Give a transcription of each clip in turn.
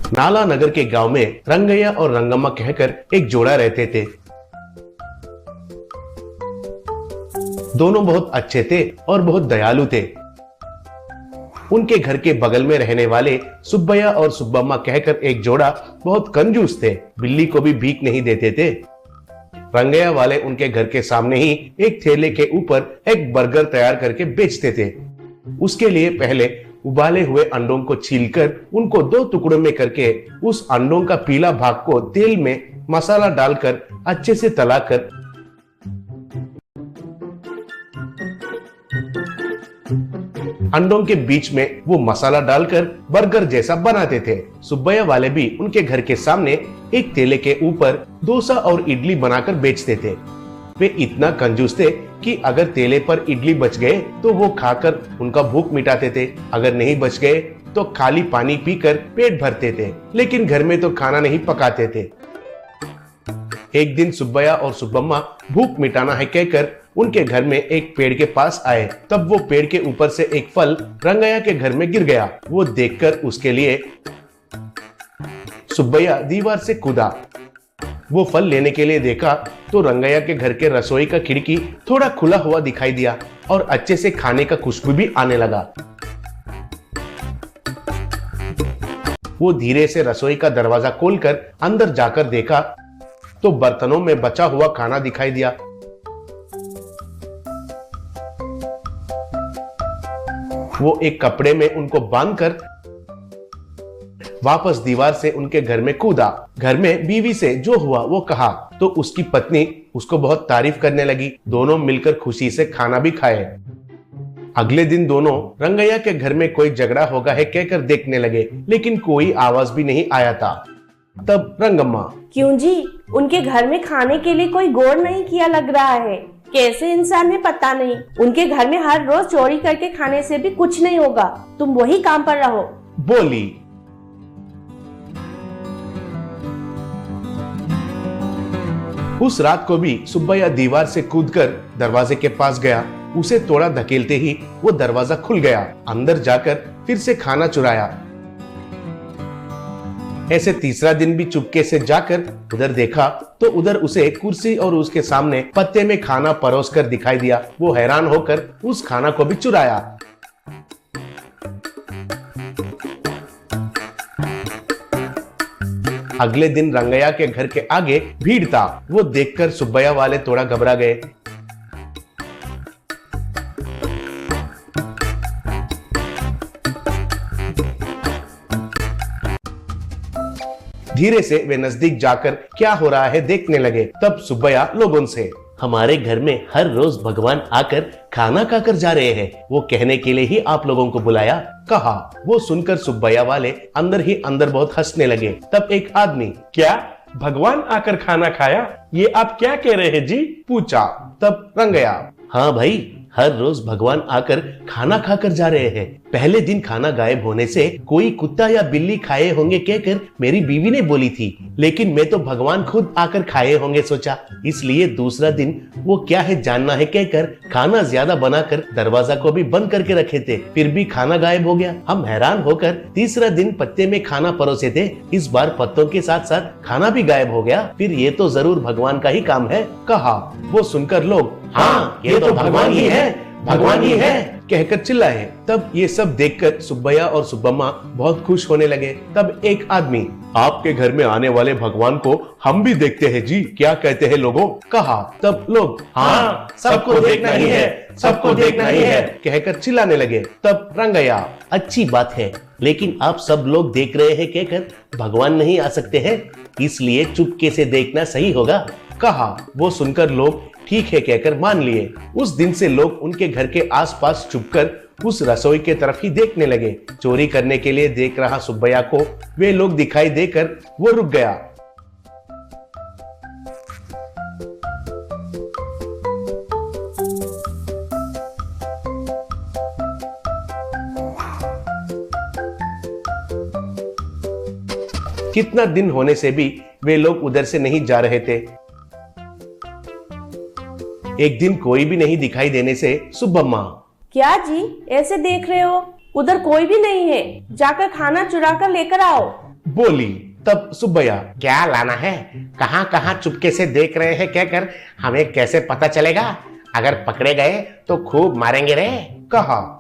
नाला नगर के गांव में रंगैया और रंगम्मा कहकर एक जोड़ा रहते थे। दोनों बहुत अच्छे थे और बहुत दयालु थे। उनके घर के बगल में रहने वाले सुब्बैया और सुब्बम्मा कहकर एक जोड़ा बहुत कंजूस थे, बिल्ली को भी भीख नहीं देते थे। रंगैया वाले उनके घर के सामने ही एक ठेले के ऊपर एक बर्गर तैयार करके बेचते थे। उसके लिए पहले उबाले हुए अंडों को छीलकर उनको दो टुकड़ों में करके उस अंडों का पीला भाग को तेल में मसाला डालकर अच्छे से तलाकर अंडों के बीच में वो मसाला डालकर बर्गर जैसा बनाते थे। सुब्बैया वाले भी उनके घर के सामने एक ठेले के ऊपर डोसा और इडली बनाकर बेचते थे। वे इतना कंजूस थे कि अगर ठेले पर इडली बच गए तो वो खाकर उनका भूख मिटाते थे, अगर नहीं बच गए तो खाली पानी पीकर पेट भरते थे, लेकिन घर में तो खाना नहीं पकाते थे। एक दिन सुब्बैया और सुब्बम्मा भूख मिटाना है कहकर उनके घर में एक पेड़ के पास आए। तब वो पेड़ के ऊपर से एक फल रंगैया के घर में गिर गया। वो देखकर उसके लिए सुब्बैया दीवार से कूदा। वो फल लेने के लिए देखा तो रंगैया के घर के रसोई का खिड़की थोड़ा खुला हुआ दिखाई दिया और अच्छे से खाने का खुशबू भी आने लगा। वो धीरे से रसोई का दरवाजा खोलकर अंदर जाकर देखा तो बर्तनों में बचा हुआ खाना दिखाई दिया। वो एक कपड़े में उनको बांधकर वापस दीवार से उनके घर में कूदा। घर में बीवी से जो हुआ वो कहा तो उसकी पत्नी उसको बहुत तारीफ करने लगी। दोनों मिलकर खुशी से खाना भी खाए। अगले दिन दोनों रंगैया के घर में कोई झगड़ा होगा है कहकर देखने लगे, लेकिन कोई आवाज भी नहीं आया था। तब रंगम्मा, क्यों जी, उनके घर में खाने के लिए कोई गौर नहीं किया लग रहा है। कैसे इंसान है पता नहीं। उनके घर में हर रोज चोरी करके खाने से भी कुछ नहीं होगा। तुम वही काम पर रहो, बोली। उस रात को भी सुब्बैया दीवार से कूदकर दरवाजे के पास गया। उसे थोड़ा धकेलते ही वो दरवाजा खुल गया। अंदर जाकर फिर से खाना चुराया। ऐसे तीसरा दिन भी चुपके से जाकर उधर देखा तो उधर उसे कुर्सी और उसके सामने पत्ते में खाना परोसकर दिखाई दिया। वो हैरान होकर उस खाना को भी चुराया। अगले दिन रंगैया के घर के आगे भीड़ था। वो देखकर सुब्बैया वाले थोड़ा घबरा गए। धीरे से वे नजदीक जाकर क्या हो रहा है देखने लगे। तब सुब्बैया लोगों से, हमारे घर में हर रोज भगवान आकर खाना खाकर जा रहे हैं, वो कहने के लिए ही आप लोगों को बुलाया, कहा। वो सुनकर सुब्बैया वाले अंदर ही अंदर बहुत हंसने लगे। तब एक आदमी, क्या भगवान आकर खाना खाया, ये आप क्या कह रहे हैं जी, पूछा। तब रंगैया, हाँ भाई, हर रोज भगवान आकर खाना खाकर जा रहे हैं। पहले दिन खाना गायब होने से कोई कुत्ता या बिल्ली खाए होंगे कहकर मेरी बीवी ने बोली थी, लेकिन मैं तो भगवान खुद आकर खाए होंगे सोचा, इसलिए दूसरा दिन वो क्या है जानना है कहकर खाना ज्यादा बनाकर दरवाजा को भी बंद करके रखे थे, फिर भी खाना गायब हो गया। हम हैरान होकर तीसरा दिन पत्ते में खाना परोसे थे, इस बार पत्तों के साथ साथ खाना भी गायब हो गया, फिर ये तो जरूर भगवान का ही काम है, कहा। वो सुनकर लोग, हाँ ये तो भगवान ही है, भगवान ही है कहकर चिल्लाए। तब ये सब देखकर सुब्बैया और सुब्बम्मा बहुत खुश होने लगे। तब एक आदमी, आपके घर में आने वाले भगवान को हम भी देखते हैं जी, क्या कहते हैं लोगों, कहा। तब लोग, हाँ सबको देखना ही है, सबको देखना ही है कहकर चिल्लाने लगे। तब रंगैया, अच्छी बात है, लेकिन आप सब लोग देख रहे हैं कहकर भगवान नहीं आ सकते हैं, इसलिए चुपके से देखना सही होगा, कहा। वो सुनकर लोग ठीक है कहकर मान लिए। उस दिन से लोग उनके घर के आसपास छुपकर उस रसोई के तरफ ही देखने लगे। चोरी करने के लिए देख रहा सुब्बैया को वे लोग दिखाई देकर वो रुक गया। कितना दिन होने से भी वे लोग उधर से नहीं जा रहे थे। एक दिन कोई भी नहीं दिखाई देने से सुब्बम्मा, क्या जी ऐसे देख रहे हो, उधर कोई भी नहीं है, जाकर खाना चुरा कर लेकर आओ, बोली। तब सुब्बैया, क्या लाना है, कहां कहां चुपके से देख रहे हैं कहकर हमें कैसे पता चलेगा, अगर पकड़े गए तो खूब मारेंगे रे, कहा।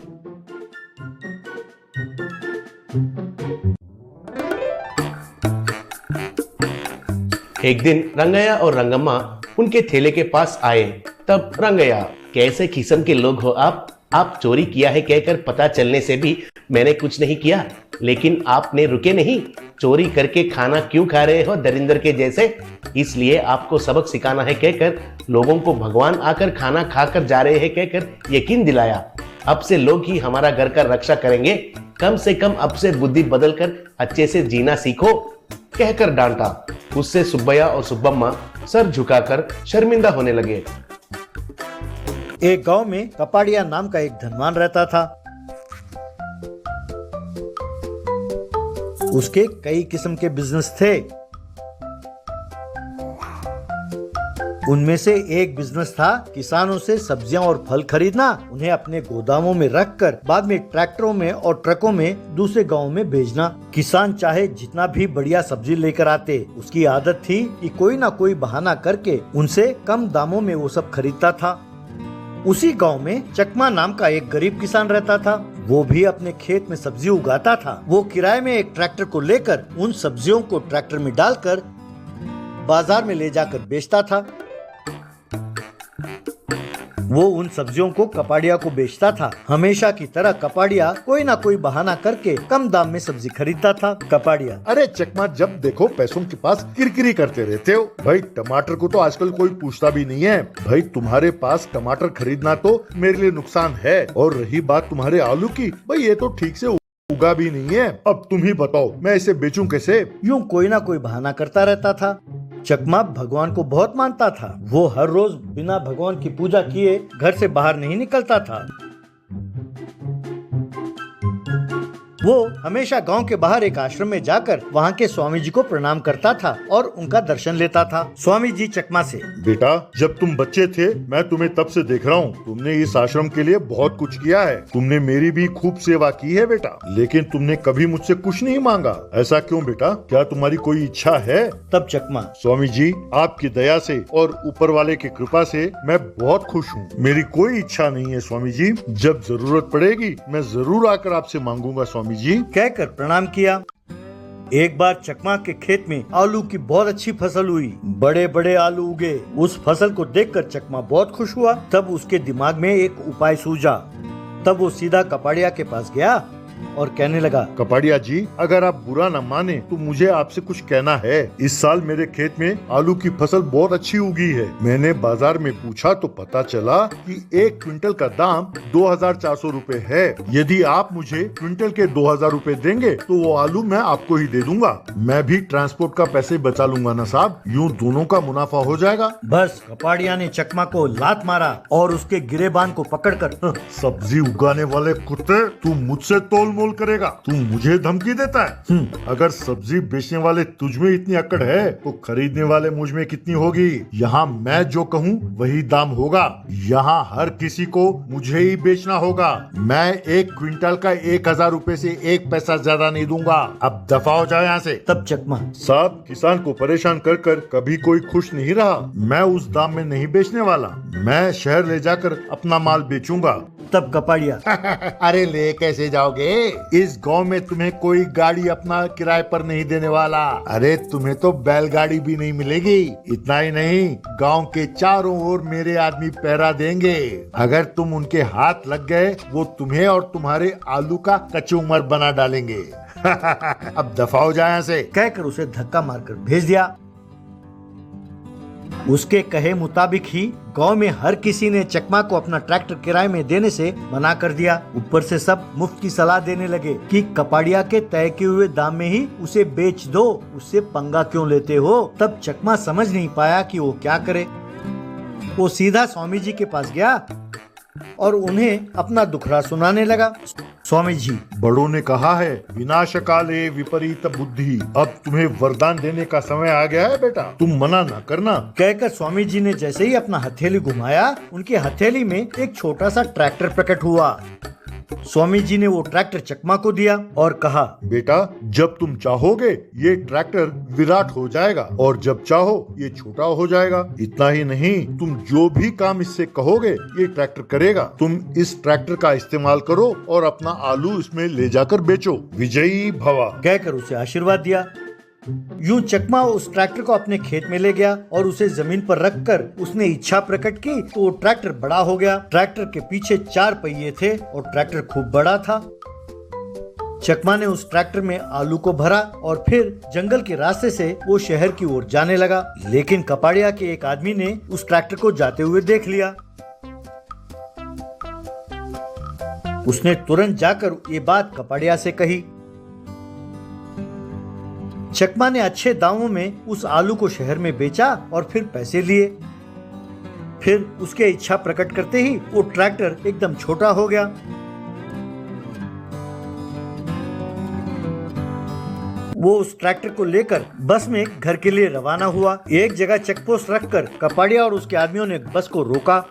एक दिन रंगैया और रंगम्मा उनके ठेले के पास आए। तब रंगैया, कैसे किस्म के लोग हो आप चोरी किया है कहकर पता चलने से भी मैंने कुछ नहीं किया, लेकिन आपने रुके नहीं, चोरी करके खाना क्यों खा रहे हो दरिंदर के जैसे, इसलिए आपको सबक सिखाना है कहकर लोगों को भगवान आकर खाना खाकर जा रहे हैं कहकर यकीन दिलाया। अब से लोग ही हमारा घर का रक्षा करेंगे, कम से कम अब से बुद्धि बदलकर अच्छे से जीना सीखो कहकर डांटा। उससे सुब्बैया और सुब्बम्मा सर झुकाकर शर्मिंदा होने लगे। एक गांव में कपाड़िया नाम का एक धनवान रहता था। उसके कई किस्म के बिजनेस थे। उनमें से एक बिजनेस था किसानों से सब्जियां और फल खरीदना, उन्हें अपने गोदामों में रखकर बाद में ट्रैक्टरों में और ट्रकों में दूसरे गांवों में भेजना। किसान चाहे जितना भी बढ़िया सब्जी लेकर आते, उसकी आदत थी कि कोई ना कोई बहाना करके उनसे कम दामों में वो सब खरीदता था। उसी गांव में चकमा नाम का एक गरीब किसान रहता था। वो भी अपने खेत में सब्जी उगाता था। वो किराए में एक ट्रैक्टर को लेकर उन सब्जियों को ट्रैक्टर में डालकर बाजार में ले जाकर बेचता था। वो उन सब्जियों को कपाड़िया को बेचता था। हमेशा की तरह कपाड़िया कोई ना कोई बहाना करके कम दाम में सब्जी खरीदता था। कपाड़िया, अरे चकमा, जब देखो पैसों के पास किरकिरी करते रहते हो। भाई टमाटर को तो आजकल कोई पूछता भी नहीं है। भाई तुम्हारे पास टमाटर खरीदना तो मेरे लिए नुकसान है, और रही बात तुम्हारे आलू की, भाई ये तो ठीक से उगा भी नहीं है। अब तुम ही बताओ मैं इसे बेचूं कैसे। यूं कोई ना कोई बहाना करता रहता था। चकमा भगवान को बहुत मानता था। वो हर रोज बिना भगवान की पूजा किए घर से बाहर नहीं निकलता था। वो हमेशा गांव के बाहर एक आश्रम में जाकर वहाँ के स्वामी जी को प्रणाम करता था और उनका दर्शन लेता था। स्वामी जी चकमा से, बेटा, जब तुम बच्चे थे मैं तुम्हें तब से देख रहा हूँ, तुमने इस आश्रम के लिए बहुत कुछ किया है। तुमने मेरी भी खूब सेवा की है बेटा, लेकिन तुमने कभी मुझसे कुछ नहीं मांगा। ऐसा क्यों बेटा, क्या तुम्हारी कोई इच्छा है? तब चकमा, स्वामी जी, आपकी दया से और ऊपर वाले की कृपा से मैं बहुत खुश हूँ। मेरी कोई इच्छा नहीं है स्वामी जी। जब जरूरत पड़ेगी मैं जरूर आकर आपसे मांगूंगा स्वामी जी, कहकर प्रणाम किया। एक बार चकमा के खेत में आलू की बहुत अच्छी फसल हुई। बड़े बड़े आलू उगे। उस फसल को देखकर चकमा बहुत खुश हुआ। तब उसके दिमाग में एक उपाय सूझा। तब वो सीधा कपाड़िया के पास गया और कहने लगा, कपाड़िया जी, अगर आप बुरा न माने तो मुझे आपसे कुछ कहना है। इस साल मेरे खेत में आलू की फसल बहुत अच्छी उगी है। मैंने बाजार में पूछा तो पता चला कि 1 क्विंटल का दाम 2400 रुपए है। यदि आप मुझे क्विंटल के 2000 रुपए देंगे तो वो आलू मैं आपको ही दे दूंगा। मैं भी ट्रांसपोर्ट का पैसे बचा लूंगा ना साहब, यूँ दोनों का मुनाफा हो जाएगा। बस कपाड़िया ने चकमा को लात मारा और उसके गिरेबान को पकड़कर, सब्जी उगाने वाले कुत्ते, तू मुझसे तोल मोल करेगा, तू मुझे धमकी देता है। अगर सब्जी बेचने वाले तुझ में इतनी अकड़ है तो खरीदने वाले मुझ में कितनी होगी। यहाँ मैं जो कहूँ वही दाम होगा। यहाँ हर किसी को मुझे ही बेचना होगा। मैं 1 क्विंटल का 1000 रुपए से 1 पैसा ज्यादा नहीं दूंगा। अब दफा हो जाए यहाँ से। तब चकमा, साहब, किसान को परेशान कर कर कभी कोई खुश नहीं रहा। मैं उस दाम में नहीं बेचने वाला। मैं शहर ले जाकर अपना माल बेचूंगा। तब कपाड़िया, अरे ले कैसे जाओगे? इस गांव में तुम्हें कोई गाड़ी अपना किराए पर नहीं देने वाला। अरे तुम्हें तो बैलगाड़ी भी नहीं मिलेगी। इतना ही नहीं, गांव के चारों ओर मेरे आदमी पहरा देंगे। अगर तुम उनके हाथ लग गए, वो तुम्हें और तुम्हारे आलू का कचूमर बना डालेंगे। अब दफा हो जाए यहाँ से, कहकर उसे धक्का मारकर भेज दिया। उसके कहे मुताबिक ही गांव में हर किसी ने चकमा को अपना ट्रैक्टर किराए में देने से मना कर दिया। ऊपर से सब मुफ्त की सलाह देने लगे कि कपाड़िया के तय किए हुए दाम में ही उसे बेच दो, उससे पंगा क्यों लेते हो। तब चकमा समझ नहीं पाया कि वो क्या करे। वो सीधा स्वामी जी के पास गया और उन्हें अपना दुखड़ा सुनाने लगा। स्वामी जी, बड़ों ने कहा है, विनाश काले विपरीत बुद्धि। अब तुम्हें वरदान देने का समय आ गया है बेटा, तुम मना ना करना। कहकर स्वामी जी ने जैसे ही अपना हथेली घुमाया, उनकी हथेली में एक छोटा सा ट्रैक्टर प्रकट हुआ। स्वामी जी ने वो ट्रैक्टर चकमा को दिया और कहा, बेटा जब तुम चाहोगे ये ट्रैक्टर विराट हो जाएगा और जब चाहो ये छोटा हो जाएगा। इतना ही नहीं, तुम जो भी काम इससे कहोगे ये ट्रैक्टर करेगा। तुम इस ट्रैक्टर का इस्तेमाल करो और अपना आलू इसमें ले जाकर बेचो। विजयी भवा कहकर उसे आशीर्वाद दिया। यूं चकमा उस ट्रैक्टर को अपने खेत में ले गया और उसे जमीन पर रखकर उसने इच्छा प्रकट की तो वो ट्रैक्टर बड़ा हो गया। ट्रैक्टर के पीछे 4 पहिए थे और ट्रैक्टर खूब बड़ा था। चकमा ने उस ट्रैक्टर में आलू को भरा और फिर जंगल के रास्ते से वो शहर की ओर जाने लगा। लेकिन कपाड़िया के एक आदमी ने उस ट्रैक्टर को जाते हुए देख लिया। उसने तुरंत जाकर ये बात कपाड़िया से कही। चकमा ने अच्छे दामों में उस आलू को शहर में बेचा और फिर पैसे लिए। फिर उसके इच्छा प्रकट करते ही वो ट्रैक्टर एकदम छोटा हो गया। वो उस ट्रैक्टर को लेकर बस में घर के लिए रवाना हुआ। एक जगह चेकपोस्ट रखकर कपाड़िया और उसके आदमियों ने बस को रोका।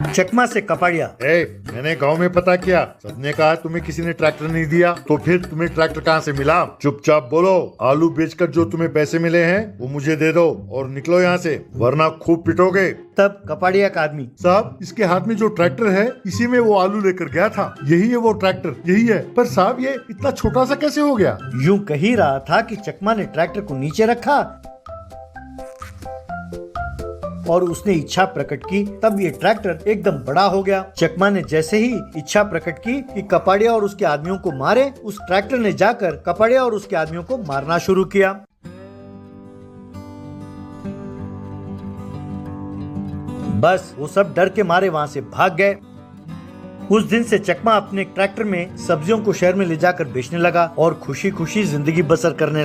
चकमा से कपाड़िया, मैंने गांव में पता किया, सबने कहा तुम्हें किसी ने ट्रैक्टर नहीं दिया, तो फिर तुम्हें ट्रैक्टर कहाँ से मिला? चुपचाप बोलो, आलू बेचकर जो तुम्हें पैसे मिले हैं वो मुझे दे दो और निकलो यहाँ से, वरना खूब पिटोगे। तब कपाड़िया का आदमी, साहब इसके हाथ में जो ट्रैक्टर है इसी में वो आलू लेकर गया था, यही है वो ट्रैक्टर, यही है। पर साहब ये इतना छोटा सा कैसे हो गया? यूं कह ही रहा था कि चकमा ने ट्रैक्टर को नीचे रखा और उसने इच्छा प्रकट की, तब ये ट्रैक्टर एकदम बड़ा हो गया। चकमा ने जैसे ही इच्छा प्रकट की कि कपाड़िया और उसके आदमियों को मारे, उस ट्रैक्टर ने जाकर कपाड़िया और उसके आदमियों को मारना शुरू किया। बस वो सब डर के मारे वहाँ से भाग गए। उस दिन से चकमा अपने ट्रैक्टर में सब्जियों को शहर में ले जाकर बेचने लगा और खुशी खुशी जिंदगी बसर करने लगा।